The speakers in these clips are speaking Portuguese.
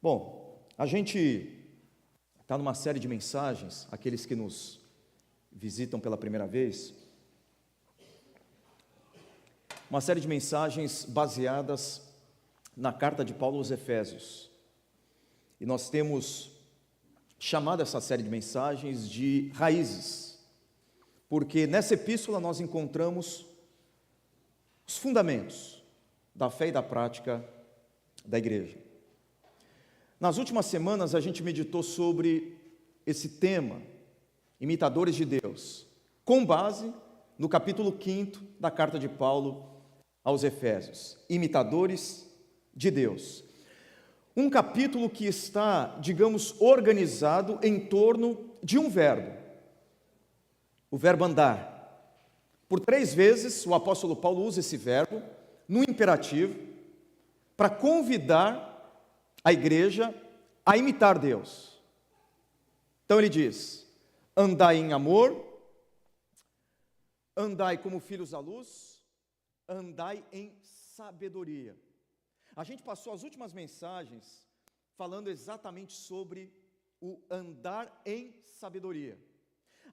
Bom, a gente está numa série de mensagens, aqueles que nos visitam pela primeira vez, uma série de mensagens baseadas na carta de Paulo aos Efésios. E nós temos chamado essa série de mensagens de Raízes, porque nessa epístola nós encontramos os fundamentos da fé e da prática da igreja. Nas últimas semanas a gente meditou sobre esse tema, imitadores de Deus, com base no capítulo 5 da carta de Paulo aos Efésios, imitadores de Deus. Um capítulo que está, digamos, organizado em torno de um verbo, o verbo andar. Por 3 vezes o apóstolo Paulo usa esse verbo no imperativo para convidar a igreja a imitar Deus. Então ele diz: andai em amor, andai como filhos da luz, andai em sabedoria. A gente passou as últimas mensagens falando exatamente sobre o andar em sabedoria.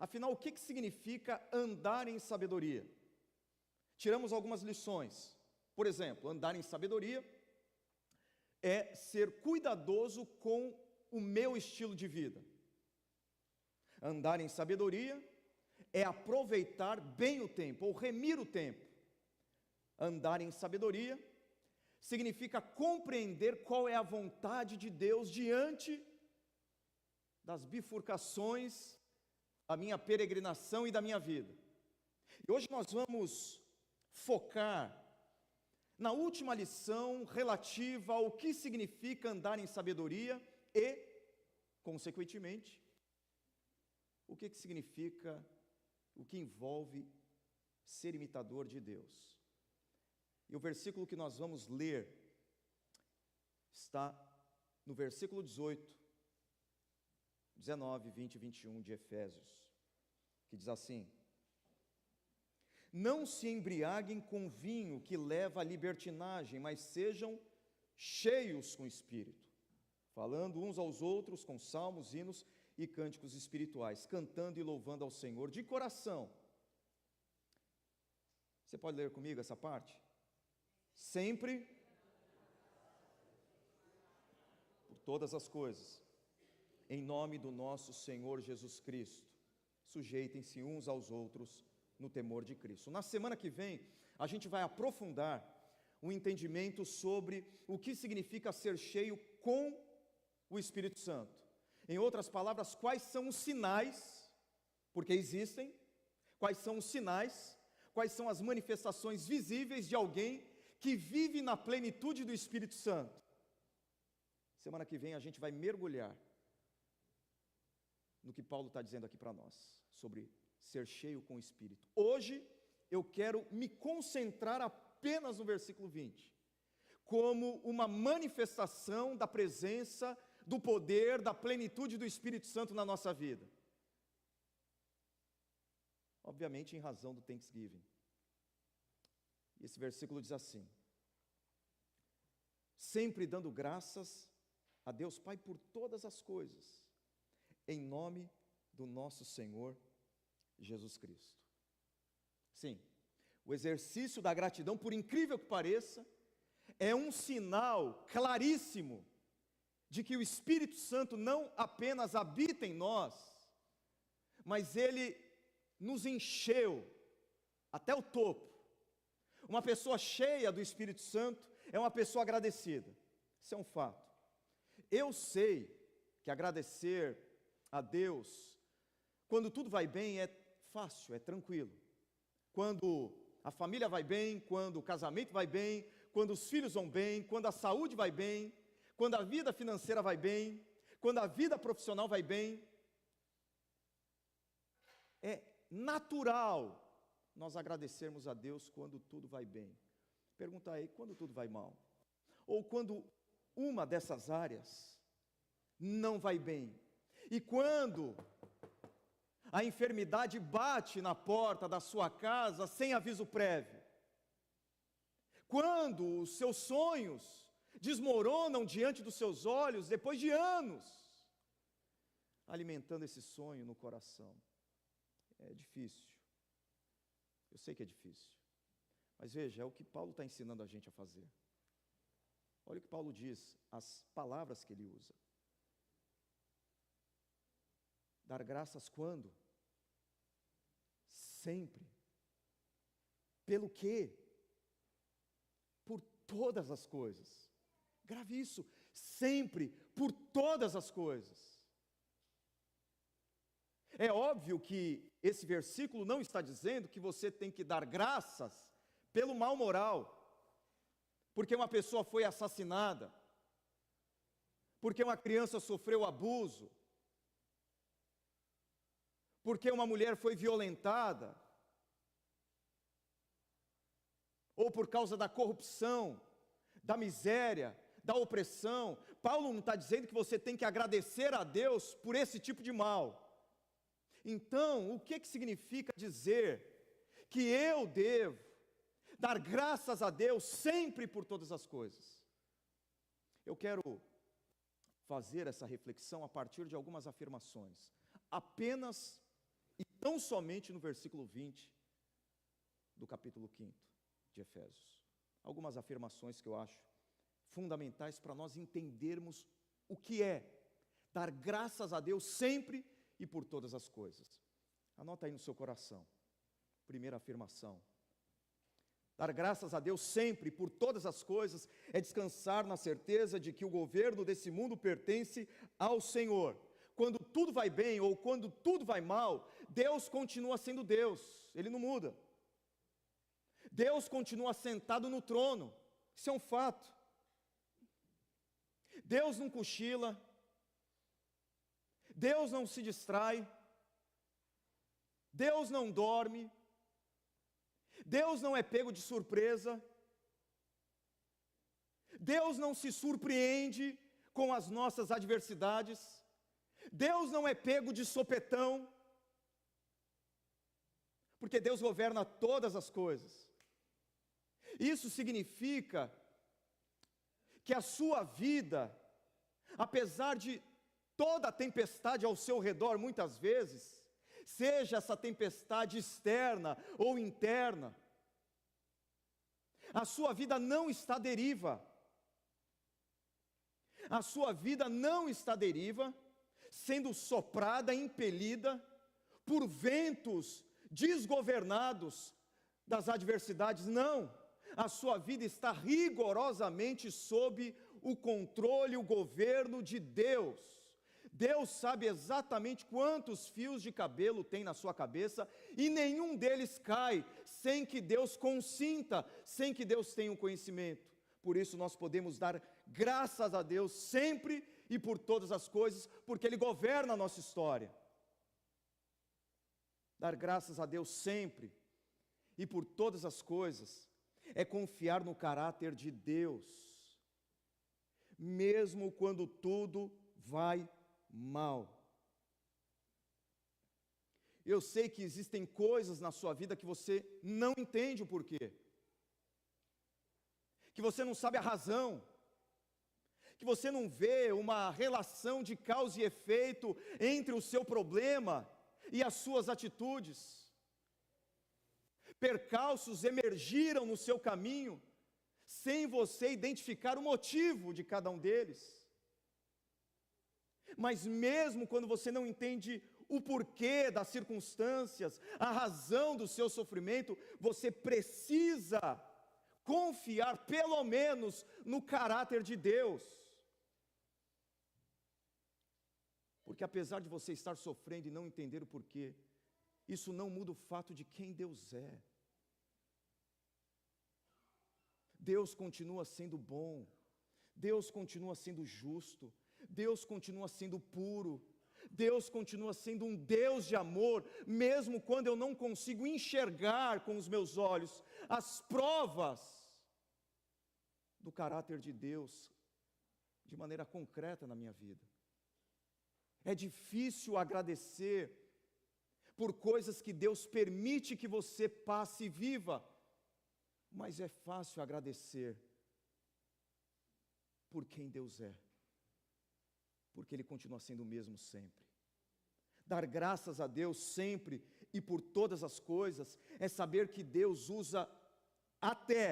Afinal, o que significa andar em sabedoria? Tiramos algumas lições. Por exemplo, andar em sabedoria é ser cuidadoso com o meu estilo de vida. Andar em sabedoria é aproveitar bem o tempo, ou remir o tempo. Andar em sabedoria significa compreender qual é a vontade de Deus diante das bifurcações da minha peregrinação e da minha vida. E hoje nós vamos focar na última lição relativa ao que significa andar em sabedoria e, consequentemente, o que significa, o que envolve ser imitador de Deus. E o versículo que nós vamos ler está no versículo 18, 19, 20 e 21 de Efésios, que diz assim: não se embriaguem com vinho que leva à libertinagem, mas sejam cheios com Espírito, falando uns aos outros com salmos, hinos e cânticos espirituais, cantando e louvando ao Senhor de coração. Você pode ler comigo essa parte? Sempre, por todas as coisas, em nome do nosso Senhor Jesus Cristo, sujeitem-se uns aos outros no temor de Cristo. Na semana que vem, a gente vai aprofundar o entendimento sobre o que significa ser cheio com o Espírito Santo. Em outras palavras, quais são os sinais, porque existem, quais são os sinais, quais são as manifestações visíveis de alguém que vive na plenitude do Espírito Santo. Semana que vem a gente vai mergulhar no que Paulo está dizendo aqui para nós, sobre ser cheio com o Espírito. Hoje eu quero me concentrar apenas no versículo 20, como uma manifestação da presença, do poder, da plenitude do Espírito Santo na nossa vida. Obviamente em razão do Thanksgiving. E esse versículo diz assim: sempre dando graças a Deus Pai por todas as coisas, em nome do nosso Senhor Jesus Cristo. Sim, o exercício da gratidão, por incrível que pareça, é um sinal claríssimo de que o Espírito Santo não apenas habita em nós, mas ele nos encheu até o topo. Uma pessoa cheia do Espírito Santo é uma pessoa agradecida. Isso é um fato. Eu sei que agradecer a Deus, quando tudo vai bem, é fácil, é tranquilo. Quando a família vai bem, quando o casamento vai bem, quando os filhos vão bem, quando a saúde vai bem, quando a vida financeira vai bem, quando a vida profissional vai bem, é natural nós agradecermos a Deus quando tudo vai bem. Pergunta aí, quando tudo vai mal? Ou quando uma dessas áreas não vai bem? E quando a enfermidade bate na porta da sua casa sem aviso prévio? Quando os seus sonhos desmoronam diante dos seus olhos depois de anos, alimentando esse sonho no coração. É difícil, eu sei que é difícil, mas veja, é o que Paulo está ensinando a gente a fazer. Olha o que Paulo diz, as palavras que ele usa. Dar graças quando? Sempre. Pelo quê? Por todas as coisas. Grave isso, sempre, por todas as coisas. É óbvio que esse versículo não está dizendo que você tem que dar graças pelo mal moral, porque uma pessoa foi assassinada, porque uma criança sofreu abuso, porque uma mulher foi violentada, ou por causa da corrupção, da miséria, da opressão. Paulo não está dizendo que você tem que agradecer a Deus por esse tipo de mal. Então, o que significa dizer que eu devo dar graças a Deus sempre por todas as coisas? Eu quero fazer essa reflexão a partir de algumas afirmações, apenas e tão somente no versículo 20 do capítulo 5 de Efésios. Algumas afirmações que eu acho fundamentais para nós entendermos o que é dar graças a Deus sempre e por todas as coisas. Anota aí no seu coração. Primeira afirmação: dar graças a Deus sempre e por todas as coisas é descansar na certeza de que o governo desse mundo pertence ao Senhor. Quando tudo vai bem ou quando tudo vai mal, Deus continua sendo Deus, Ele não muda. Deus continua sentado no trono, isso é um fato. Deus não cochila, Deus não se distrai, Deus não dorme, Deus não é pego de surpresa, Deus não se surpreende com as nossas adversidades, Deus não é pego de sopetão, porque Deus governa todas as coisas. Isso significa que a sua vida, apesar de toda a tempestade ao seu redor, muitas vezes, seja essa tempestade externa ou interna, a sua vida não está à deriva. A sua vida não está à deriva, sendo soprada, impelida por ventos desgovernados das adversidades. Não, a sua vida está rigorosamente sob o controle, o governo de Deus. Deus sabe exatamente quantos fios de cabelo tem na sua cabeça e nenhum deles cai sem que Deus consinta, sem que Deus tenha um conhecimento. Por isso nós podemos dar graças a Deus sempre e por todas as coisas, porque Ele governa a nossa história. Dar graças a Deus sempre e por todas as coisas é confiar no caráter de Deus, mesmo quando tudo vai mal. Eu sei que existem coisas na sua vida que você não entende o porquê, que você não sabe a razão, que você não vê uma relação de causa e efeito entre o seu problema e as suas atitudes. Percalços emergiram no seu caminho, sem você identificar o motivo de cada um deles. Mas mesmo quando você não entende o porquê das circunstâncias, a razão do seu sofrimento, você precisa confiar pelo menos no caráter de Deus. Porque apesar de você estar sofrendo e não entender o porquê, isso não muda o fato de quem Deus é. Deus continua sendo bom, Deus continua sendo justo, Deus continua sendo puro, Deus continua sendo um Deus de amor, mesmo quando eu não consigo enxergar com os meus olhos as provas do caráter de Deus de maneira concreta na minha vida. É difícil agradecer por coisas que Deus permite que você passe e viva, mas é fácil agradecer por quem Deus é, porque Ele continua sendo o mesmo sempre. Dar graças a Deus sempre e por todas as coisas é saber que Deus usa até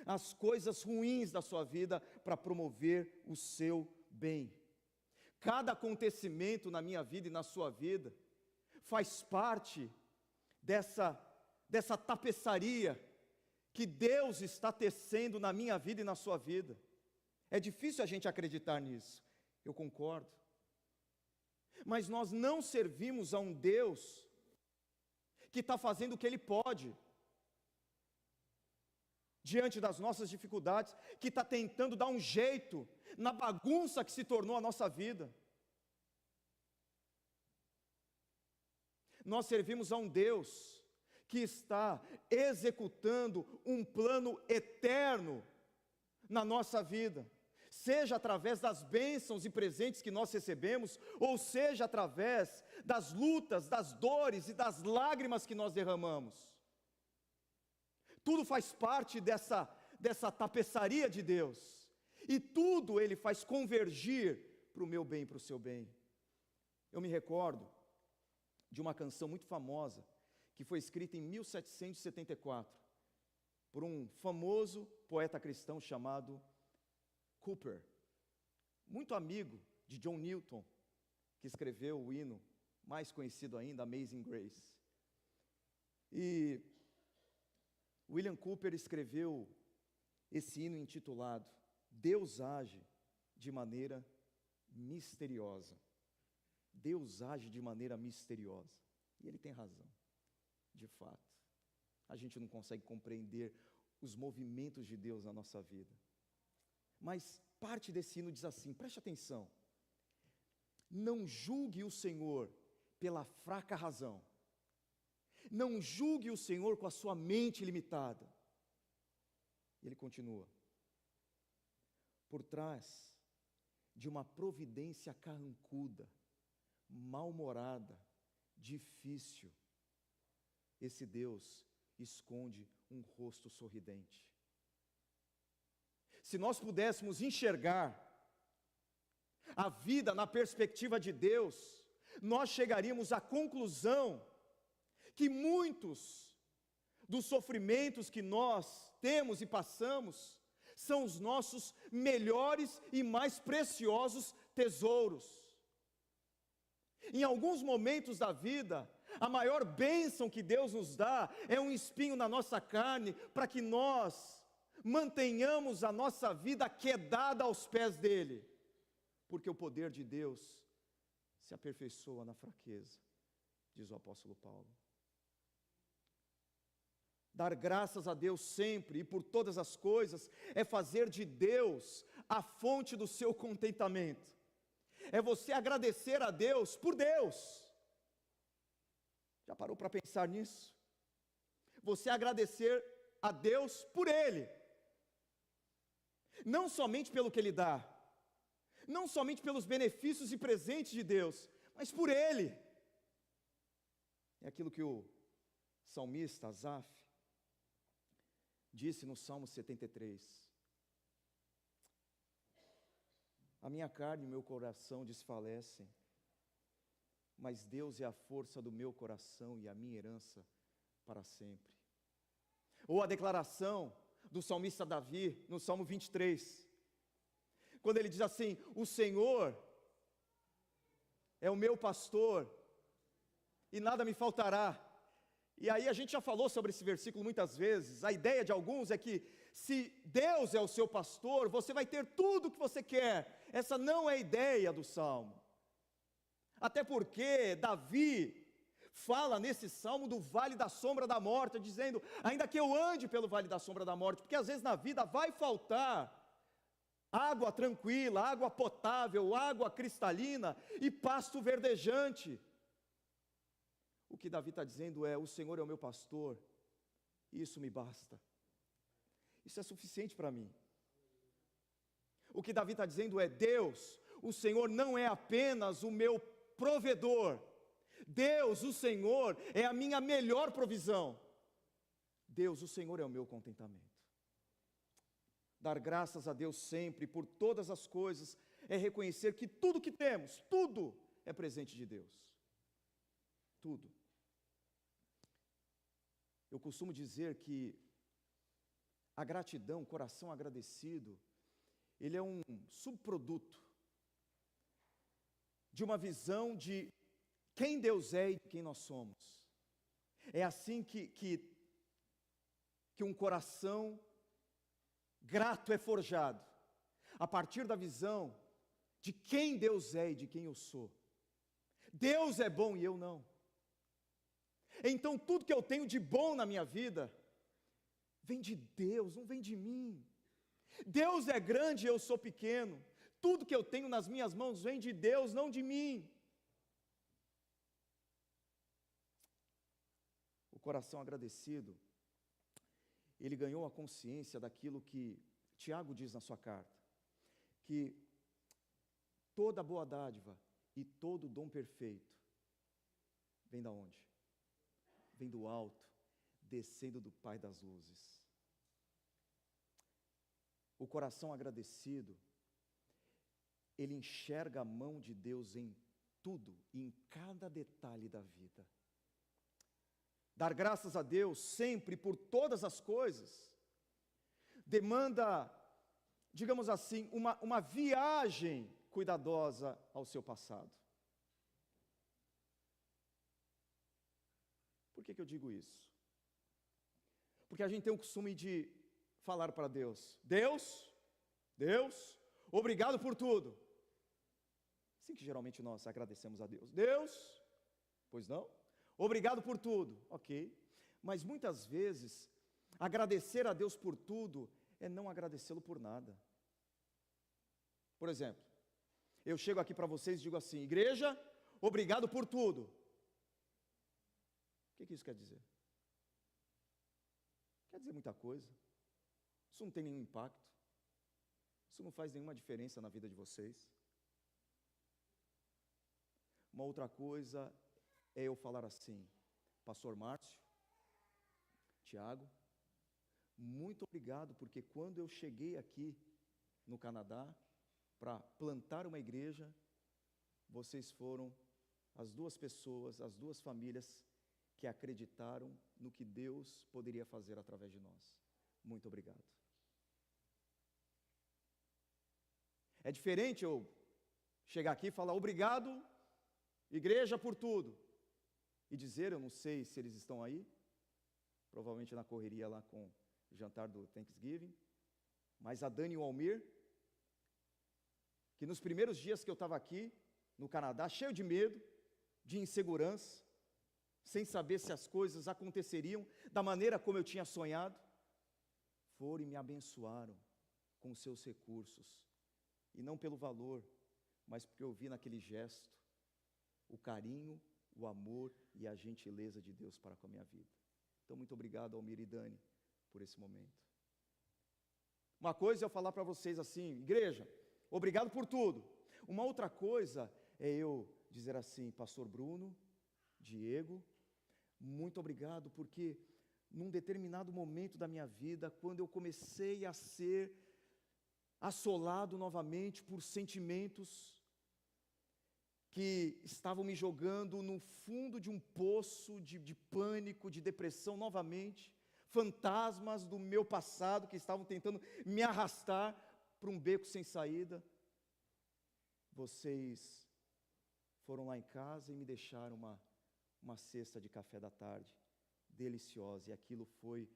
as coisas ruins da sua vida para promover o seu bem. Cada acontecimento na minha vida e na sua vida faz parte dessa tapeçaria que Deus está tecendo na minha vida e na sua vida. É difícil a gente acreditar nisso, eu concordo. Mas nós não servimos a um Deus que está fazendo o que Ele pode, diante das nossas dificuldades, que está tentando dar um jeito na bagunça que se tornou a nossa vida. Nós servimos a um Deus que está executando um plano eterno na nossa vida, seja através das bênçãos e presentes que nós recebemos, ou seja através das lutas, das dores e das lágrimas que nós derramamos. Tudo faz parte dessa tapeçaria de Deus, e tudo Ele faz convergir para o meu bem e para o seu bem. Eu me recordo de uma canção muito famosa, que foi escrita em 1774, por um famoso poeta cristão chamado Cowper, muito amigo de John Newton, que escreveu o hino mais conhecido ainda, Amazing Grace. E William Cowper escreveu esse hino intitulado Deus age de maneira misteriosa. Deus age de maneira misteriosa. E ele tem razão, de fato. A gente não consegue compreender os movimentos de Deus na nossa vida. Mas parte desse hino diz assim, preste atenção: não julgue o Senhor pela fraca razão, não julgue o Senhor com a sua mente limitada. Ele continua: por trás de uma providência carrancuda, mal-humorada, difícil, esse Deus esconde um rosto sorridente. Se nós pudéssemos enxergar a vida na perspectiva de Deus, nós chegaríamos à conclusão que muitos dos sofrimentos que nós temos e passamos são os nossos melhores e mais preciosos tesouros. Em alguns momentos da vida, a maior bênção que Deus nos dá é um espinho na nossa carne, para que nós mantenhamos a nossa vida quedada aos pés dele, porque o poder de Deus se aperfeiçoa na fraqueza, diz o apóstolo Paulo. Dar graças a Deus sempre e por todas as coisas é fazer de Deus a fonte do seu contentamento. É você agradecer a Deus por Deus. Já parou para pensar nisso? Você agradecer a Deus por Ele. Não somente pelo que Ele dá, não somente pelos benefícios e presentes de Deus, mas por Ele. É aquilo que o salmista Asaf disse no Salmo 73. A minha carne e o meu coração desfalecem, mas Deus é a força do meu coração e a minha herança para sempre. Ou a declaração do salmista Davi, no Salmo 23, quando ele diz assim: o Senhor é o meu pastor, e nada me faltará. E aí a gente já falou sobre esse versículo muitas vezes. A ideia de alguns é que se Deus é o seu pastor, você vai ter tudo o que você quer. Essa não é a ideia do Salmo. Até porque Davi fala nesse Salmo do vale da sombra da morte, dizendo: ainda que eu ande pelo vale da sombra da morte, porque às vezes na vida vai faltar água tranquila, água potável, água cristalina e pasto verdejante. O que Davi está dizendo é: o Senhor é o meu pastor, e isso me basta. Isso é suficiente para mim. O que Davi está dizendo é: Deus, o Senhor não é apenas o meu provedor, Deus, o Senhor, é a minha melhor provisão. Deus, o Senhor é o meu contentamento. Dar graças a Deus sempre por todas as coisas é reconhecer que tudo que temos, tudo é presente de Deus. Tudo. Eu costumo dizer que a gratidão, o coração agradecido, ele é um subproduto de uma visão de quem Deus é e de quem nós somos. É assim que um coração grato é forjado, a partir da visão de quem Deus é e de quem eu sou. Deus é bom e eu não. Então tudo que eu tenho de bom na minha vida vem de Deus, não vem de mim. Deus é grande e eu sou pequeno. Tudo que eu tenho nas minhas mãos vem de Deus, não de mim. O coração agradecido, ele ganhou a consciência daquilo que Tiago diz na sua carta, que toda boa dádiva e todo dom perfeito vem da onde? Vem do alto, descendo do Pai das luzes. O coração agradecido, ele enxerga a mão de Deus em tudo, em cada detalhe da vida. Dar graças a Deus sempre por todas as coisas demanda, digamos assim, uma viagem cuidadosa ao seu passado. Por que eu digo isso? Porque a gente tem o costume de falar para Deus: Deus, obrigado por tudo. Assim que geralmente nós agradecemos a Deus. Deus, pois não? Obrigado por tudo, ok. Mas muitas vezes, agradecer a Deus por tudo é não agradecê-lo por nada. Por exemplo, eu chego aqui para vocês e digo assim: igreja, obrigado por tudo. O que isso quer dizer? Quer dizer muita coisa. Isso não tem nenhum impacto. Isso não faz nenhuma diferença na vida de vocês. Uma outra coisa é eu falar assim: Pastor Márcio, Tiago, muito obrigado, porque quando eu cheguei aqui no Canadá para plantar uma igreja, vocês foram as duas pessoas, as duas famílias que acreditaram no que Deus poderia fazer através de nós. Muito obrigado. É diferente eu chegar aqui e falar obrigado, igreja, por tudo, e dizer, eu não sei se eles estão aí, provavelmente na correria lá com o jantar do Thanksgiving, mas a Dani e o Almir, que nos primeiros dias que eu estava aqui no Canadá, cheio de medo, de insegurança, sem saber se as coisas aconteceriam da maneira como eu tinha sonhado, foram e me abençoaram com os seus recursos, e não pelo valor, mas porque eu vi naquele gesto o carinho, o amor e a gentileza de Deus para com a minha vida. Então, muito obrigado, Almir e Dani, por esse momento. Uma coisa é eu falar para vocês assim: igreja, obrigado por tudo. Uma outra coisa é eu dizer assim: Pastor Bruno, Diego, muito obrigado, porque num determinado momento da minha vida, quando eu comecei a ser assolado novamente por sentimentos que estavam me jogando no fundo de um poço de pânico, de depressão novamente, fantasmas do meu passado que estavam tentando me arrastar para um beco sem saída, vocês foram lá em casa e me deixaram uma cesta de café da tarde, deliciosa, e aquilo foi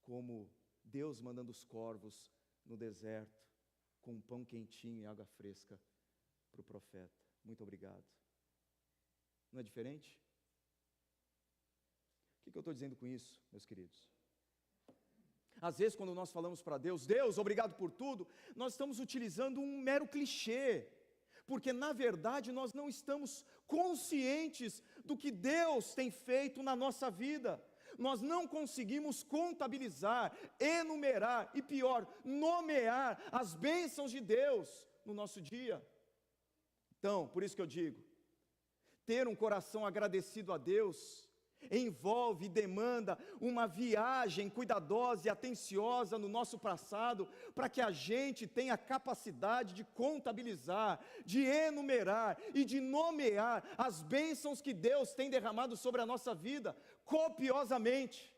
como Deus mandando os corvos no deserto, com um pão quentinho e água fresca para o profeta. Muito obrigado. Não é diferente? O que eu estou dizendo com isso, meus queridos? Às vezes, quando nós falamos para Deus, Deus, obrigado por tudo, nós estamos utilizando um mero clichê, porque na verdade nós não estamos conscientes do que Deus tem feito na nossa vida. Nós não conseguimos contabilizar, enumerar e pior, nomear as bênçãos de Deus no nosso dia. Então, por isso que eu digo, ter um coração agradecido a Deus envolve e demanda uma viagem cuidadosa e atenciosa no nosso passado, para que a gente tenha a capacidade de contabilizar, de enumerar e de nomear as bênçãos que Deus tem derramado sobre a nossa vida, copiosamente.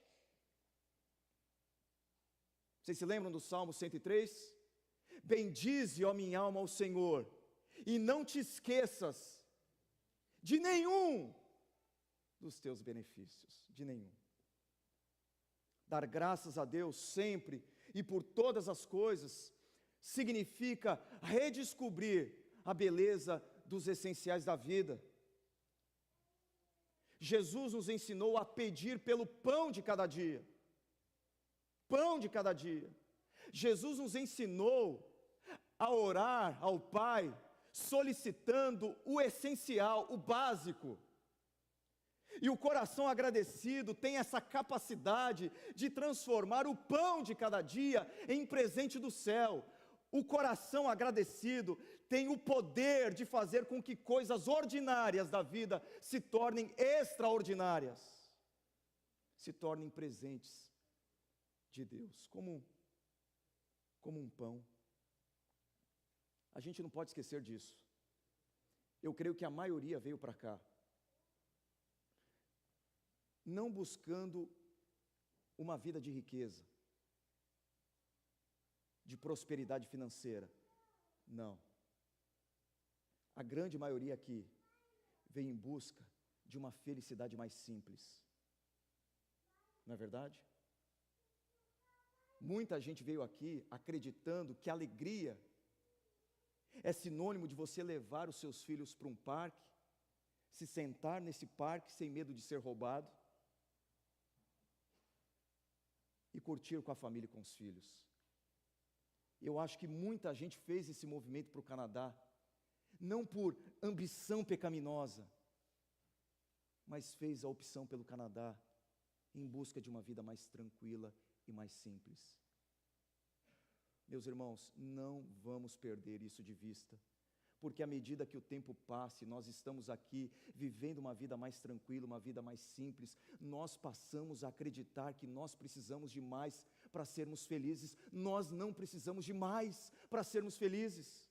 Vocês se lembram do Salmo 103? Bendize, ó minha alma, ao Senhor, e não te esqueças de nenhum dos teus benefícios, de nenhum. Dar graças a Deus sempre e por todas as coisas significa redescobrir a beleza dos essenciais da vida. Jesus nos ensinou a pedir pelo pão de cada dia. Pão de cada dia. Jesus nos ensinou a orar ao Pai, solicitando o essencial, o básico. E o coração agradecido tem essa capacidade de transformar o pão de cada dia em presente do céu. O coração agradecido tem o poder de fazer com que coisas ordinárias da vida se tornem extraordinárias, se tornem presentes de Deus, como um pão. A gente não pode esquecer disso. Eu creio que a maioria veio para cá não buscando uma vida de riqueza, de prosperidade financeira. Não. A grande maioria aqui veio em busca de uma felicidade mais simples. Não é verdade? Muita gente veio aqui acreditando que alegria é sinônimo de você levar os seus filhos para um parque, se sentar nesse parque sem medo de ser roubado e curtir com a família e com os filhos. Eu acho que muita gente fez esse movimento para o Canadá, não por ambição pecaminosa, mas fez a opção pelo Canadá em busca de uma vida mais tranquila e mais simples. Meus irmãos, não vamos perder isso de vista, porque à medida que o tempo passe, nós estamos aqui vivendo uma vida mais tranquila, uma vida mais simples, nós passamos a acreditar que nós precisamos de mais para sermos felizes. Nós não precisamos de mais para sermos felizes,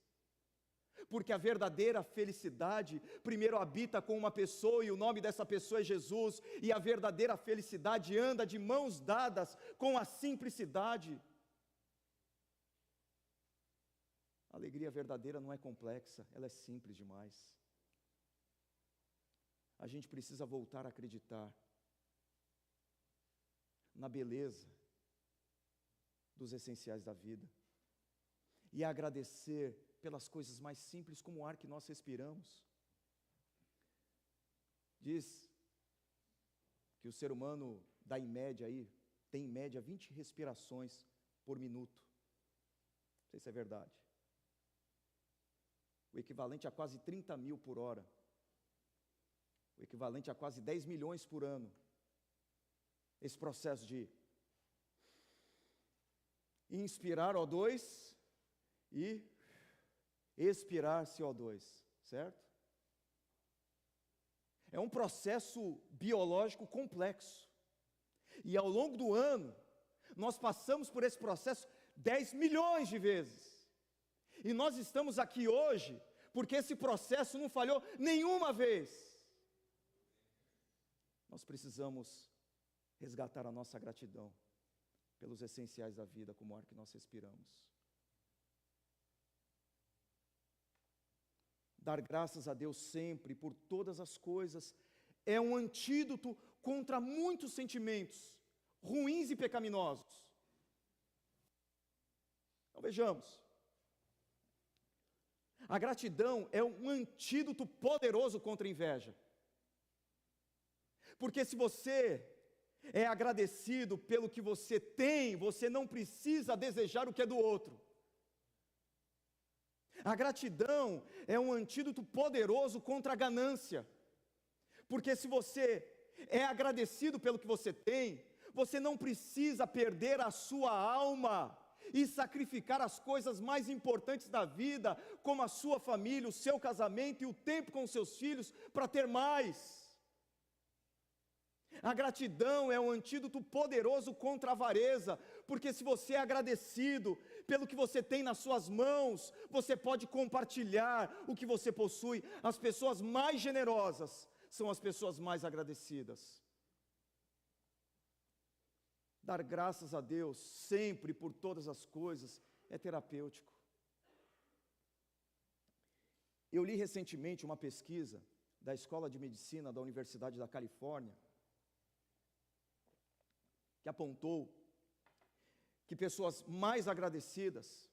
porque a verdadeira felicidade primeiro habita com uma pessoa, e o nome dessa pessoa é Jesus, e a verdadeira felicidade anda de mãos dadas com a simplicidade. A alegria verdadeira não é complexa, ela é simples demais. A gente precisa voltar a acreditar na beleza dos essenciais da vida e a agradecer pelas coisas mais simples, como o ar que nós respiramos. Diz que o ser humano tem em média 20 respirações por minuto. Não sei se é verdade. O equivalente a quase 30 mil por hora, o equivalente a quase 10 milhões por ano. Esse processo de inspirar O2 e expirar CO2, certo? É um processo biológico complexo, e ao longo do ano, nós passamos por esse processo 10 milhões de vezes. E nós estamos aqui hoje porque esse processo não falhou nenhuma vez. Nós precisamos resgatar a nossa gratidão pelos essenciais da vida, como o ar que nós respiramos. Dar graças a Deus sempre por todas as coisas é um antídoto contra muitos sentimentos ruins e pecaminosos. Então vejamos. A gratidão é um antídoto poderoso contra a inveja. Porque se você é agradecido pelo que você tem, você não precisa desejar o que é do outro. A gratidão é um antídoto poderoso contra a ganância. Porque se você é agradecido pelo que você tem, você não precisa perder a sua alma e sacrificar as coisas mais importantes da vida, como a sua família, o seu casamento e o tempo com os seus filhos, para ter mais. A gratidão é um antídoto poderoso contra a avareza, porque se você é agradecido pelo que você tem nas suas mãos, você pode compartilhar o que você possui. As pessoas mais generosas são as pessoas mais agradecidas. Dar graças a Deus sempre por todas as coisas é terapêutico. Eu li recentemente uma pesquisa da Escola de Medicina da Universidade da Califórnia, que apontou que pessoas mais agradecidas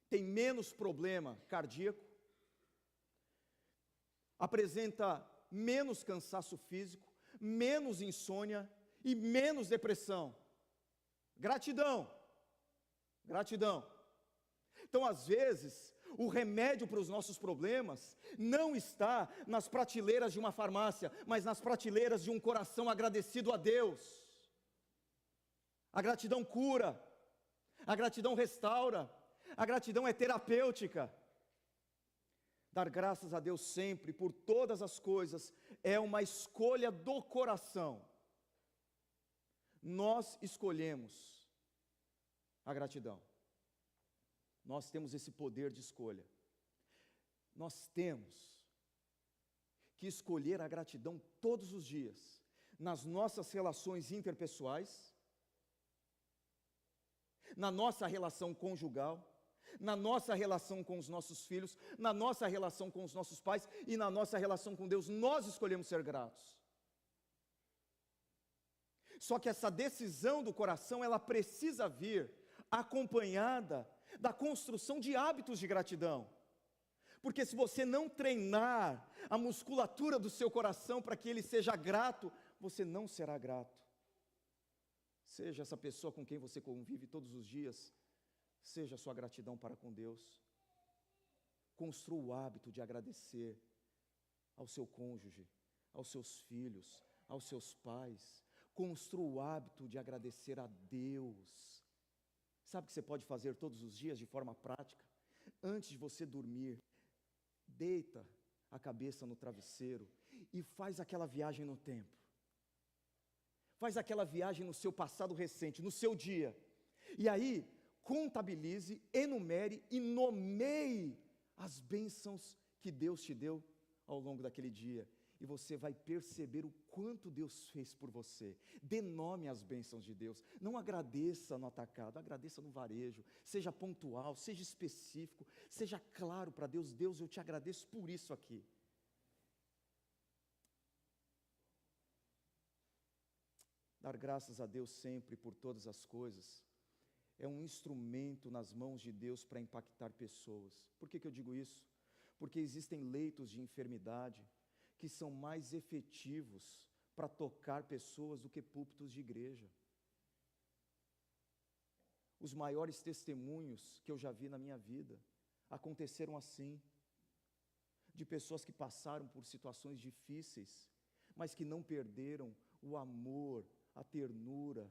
têm menos problema cardíaco, apresenta menos cansaço físico, menos insônia e menos depressão. Gratidão. Então, às vezes, o remédio para os nossos problemas não está nas prateleiras de uma farmácia, mas nas prateleiras de um coração agradecido a Deus. A gratidão cura, a gratidão restaura, a gratidão é terapêutica. Dar graças a Deus sempre, por todas as coisas, é uma escolha do coração. Nós escolhemos a gratidão. Nós temos esse poder de escolha. Nós temos que escolher a gratidão todos os dias, nas nossas relações interpessoais, na nossa relação conjugal, na nossa relação com os nossos filhos, na nossa relação com os nossos pais e na nossa relação com Deus. Nós escolhemos ser gratos. Só que essa decisão do coração, ela precisa vir acompanhada da construção de hábitos de gratidão. Porque se você não treinar a musculatura do seu coração para que ele seja grato, você não será grato. Seja essa pessoa com quem você convive todos os dias, seja a sua gratidão para com Deus. Construa o hábito de agradecer ao seu cônjuge, aos seus filhos, aos seus pais. Construa o hábito de agradecer a Deus. Sabe o que você pode fazer todos os dias de forma prática? Antes de você dormir, deita a cabeça no travesseiro e faz aquela viagem no tempo. Faz aquela viagem no seu passado recente, no seu dia. E aí, contabilize, enumere e nomeie as bênçãos que Deus te deu ao longo daquele dia. E você vai perceber o quanto Deus fez por você. Dê nome às bênçãos de Deus. Não agradeça no atacado, agradeça no varejo. Seja pontual, seja específico, seja claro para Deus. Deus, eu te agradeço por isso aqui. Dar graças a Deus sempre por todas as coisas é um instrumento nas mãos de Deus para impactar pessoas. Por que eu digo isso? Porque existem leitos de enfermidade que são mais efetivos para tocar pessoas do que púlpitos de igreja. Os maiores testemunhos que eu já vi na minha vida aconteceram assim, de pessoas que passaram por situações difíceis, mas que não perderam o amor, a ternura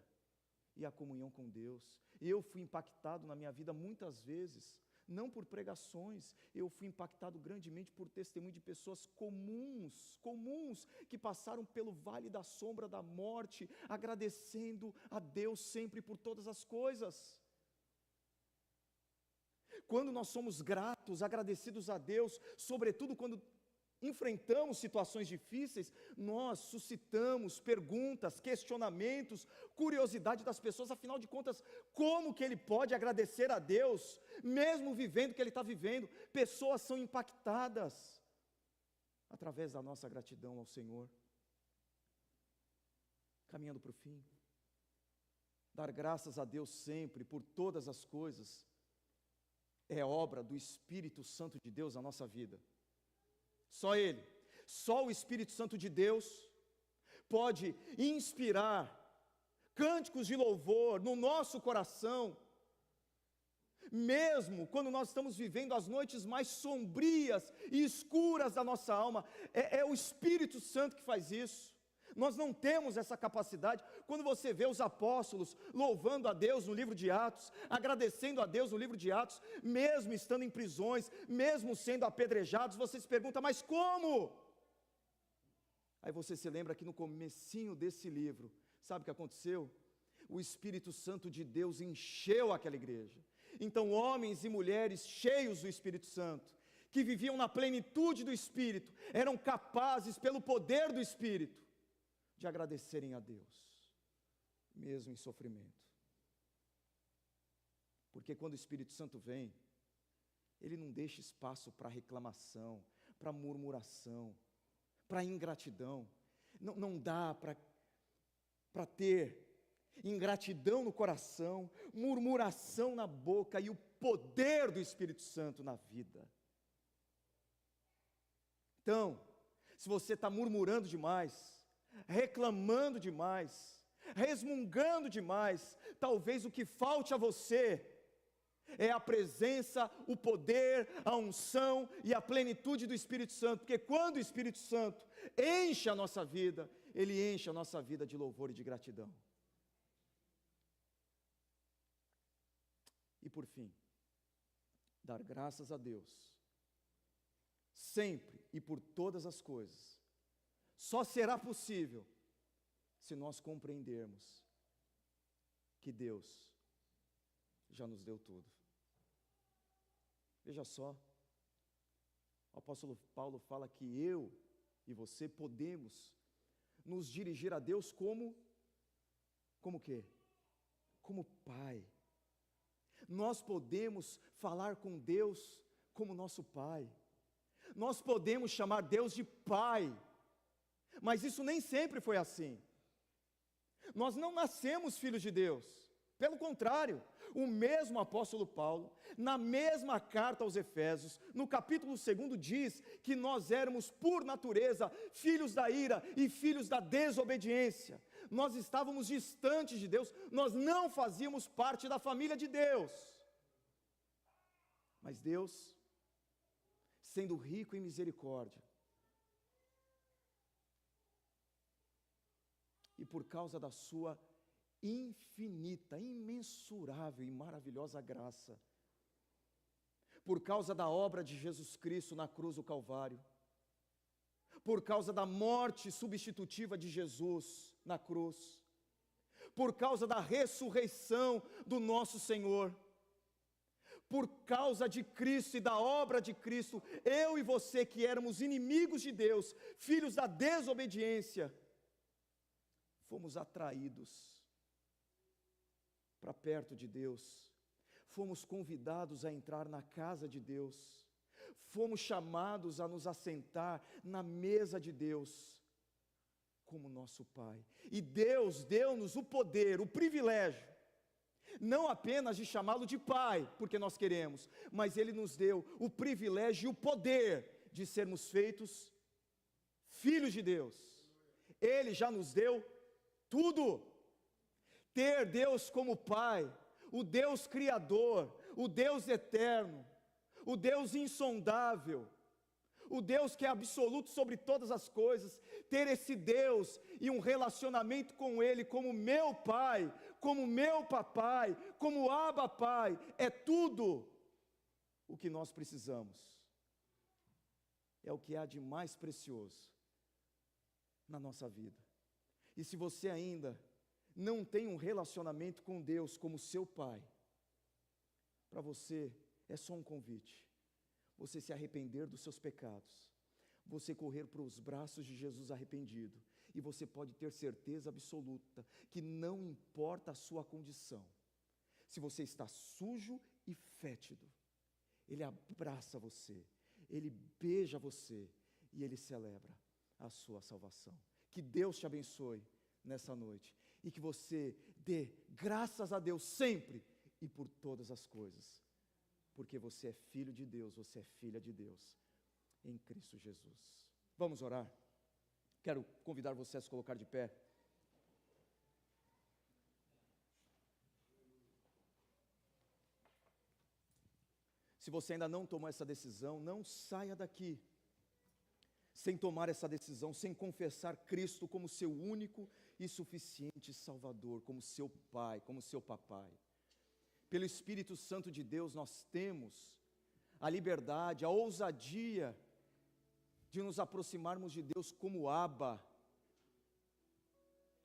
e a comunhão com Deus. Eu fui impactado na minha vida muitas vezes, não por pregações, eu fui impactado grandemente por testemunho de pessoas comuns, que passaram pelo vale da sombra da morte, agradecendo a Deus sempre por todas as coisas. Quando nós somos gratos, agradecidos a Deus, sobretudo quando enfrentamos situações difíceis, nós suscitamos perguntas, questionamentos, curiosidade das pessoas. Afinal de contas, como que ele pode agradecer a Deus, mesmo vivendo o que ele está vivendo? Pessoas são impactadas através da nossa gratidão ao Senhor. Caminhando para o fim, dar graças a Deus sempre, por todas as coisas, é obra do Espírito Santo de Deus na nossa vida. Só Ele, só o Espírito Santo de Deus pode inspirar cânticos de louvor no nosso coração, mesmo quando nós estamos vivendo as noites mais sombrias e escuras da nossa alma. É o Espírito Santo que faz isso. Nós não temos essa capacidade. Quando você vê os apóstolos louvando a Deus no livro de Atos, agradecendo a Deus no livro de Atos, mesmo estando em prisões, mesmo sendo apedrejados, você se pergunta, mas como? Aí você se lembra que no comecinho desse livro, sabe o que aconteceu? O Espírito Santo de Deus encheu aquela igreja. Então homens e mulheres cheios do Espírito Santo, que viviam na plenitude do Espírito, eram capazes pelo poder do Espírito, de agradecerem a Deus, mesmo em sofrimento. Porque quando o Espírito Santo vem, ele não deixa espaço para reclamação, para murmuração, para ingratidão. Não dá para ter ingratidão no coração, murmuração na boca e o poder do Espírito Santo na vida. Então, se você está murmurando demais, reclamando demais, resmungando demais, talvez o que falte a você é a presença, o poder, a unção e a plenitude do Espírito Santo, porque quando o Espírito Santo enche a nossa vida, ele enche a nossa vida de louvor e de gratidão. E por fim, dar graças a Deus, sempre e por todas as coisas, só será possível se nós compreendermos que Deus já nos deu tudo. Veja só, o apóstolo Paulo fala que eu e você podemos nos dirigir a Deus como o quê? Como Pai. Nós podemos falar com Deus como nosso Pai. Nós podemos chamar Deus de Pai, mas isso nem sempre foi assim. Nós não nascemos filhos de Deus, pelo contrário, o mesmo apóstolo Paulo, na mesma carta aos Efésios, no capítulo 2 diz que nós éramos por natureza filhos da ira e filhos da desobediência. Nós estávamos distantes de Deus, nós não fazíamos parte da família de Deus. Mas Deus, sendo rico em misericórdia, e por causa da sua infinita, imensurável e maravilhosa graça, por causa da obra de Jesus Cristo na cruz do Calvário, por causa da morte substitutiva de Jesus na cruz, por causa da ressurreição do nosso Senhor, por causa de Cristo e da obra de Cristo, eu e você que éramos inimigos de Deus, filhos da desobediência, fomos atraídos para perto de Deus, fomos convidados a entrar na casa de Deus, fomos chamados a nos assentar na mesa de Deus, como nosso Pai. E Deus deu-nos o poder, o privilégio, não apenas de chamá-lo de Pai, porque nós queremos, mas Ele nos deu o privilégio e o poder de sermos feitos filhos de Deus. Ele já nos deu tudo. Ter Deus como Pai, o Deus Criador, o Deus eterno, o Deus insondável, o Deus que é absoluto sobre todas as coisas, ter esse Deus e um relacionamento com Ele como meu Pai, como meu papai, como Abba Pai, é tudo o que nós precisamos. É o que há de mais precioso na nossa vida. E se você ainda não tem um relacionamento com Deus como seu Pai, para você é só um convite, você se arrepender dos seus pecados, você correr para os braços de Jesus arrependido, e você pode ter certeza absoluta que não importa a sua condição, se você está sujo e fétido, Ele abraça você, Ele beija você, e Ele celebra a sua salvação. Que Deus te abençoe nessa noite, e que você dê graças a Deus sempre e por todas as coisas, porque você é filho de Deus, você é filha de Deus, em Cristo Jesus. Vamos orar? Quero convidar você a se colocar de pé. Se você ainda não tomou essa decisão, não saia daqui sem tomar essa decisão, sem confessar Cristo como seu único e suficiente Salvador, como seu Pai, como seu papai. Pelo Espírito Santo de Deus nós temos a liberdade, a ousadia de nos aproximarmos de Deus como Abba,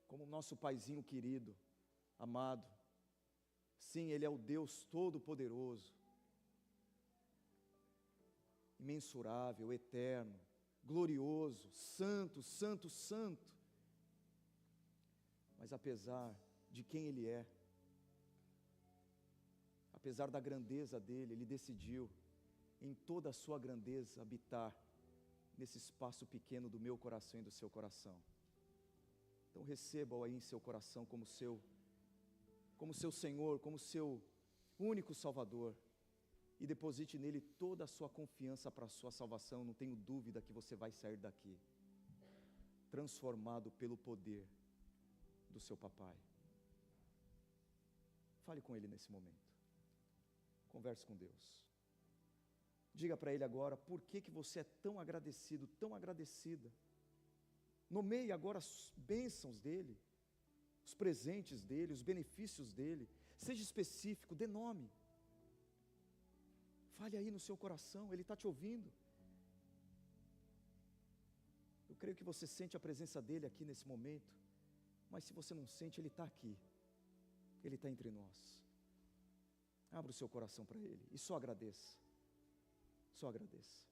como nosso paizinho querido, amado. Sim, Ele é o Deus Todo-Poderoso, imensurável, eterno, glorioso, santo, santo, santo. Mas apesar de quem Ele é, apesar da grandeza dEle, Ele decidiu, em toda a sua grandeza, habitar nesse espaço pequeno do meu coração e do seu coração. Então receba-o aí em seu coração como seu Senhor, como seu único Salvador, e deposite nele toda a sua confiança para a sua salvação. Não tenho dúvida que você vai sair daqui transformado pelo poder do seu papai. Fale com ele nesse momento, converse com Deus, diga para ele agora por que você é tão agradecido, tão agradecida. Nomeie agora as bênçãos dele, os presentes dele, os benefícios dele. Seja específico, dê nome. Fale aí no seu coração, ele está te ouvindo. Eu creio que você sente a presença dele aqui nesse momento, mas se você não sente, ele está aqui, ele está entre nós. Abra o seu coração para ele e só agradeça, só agradeça.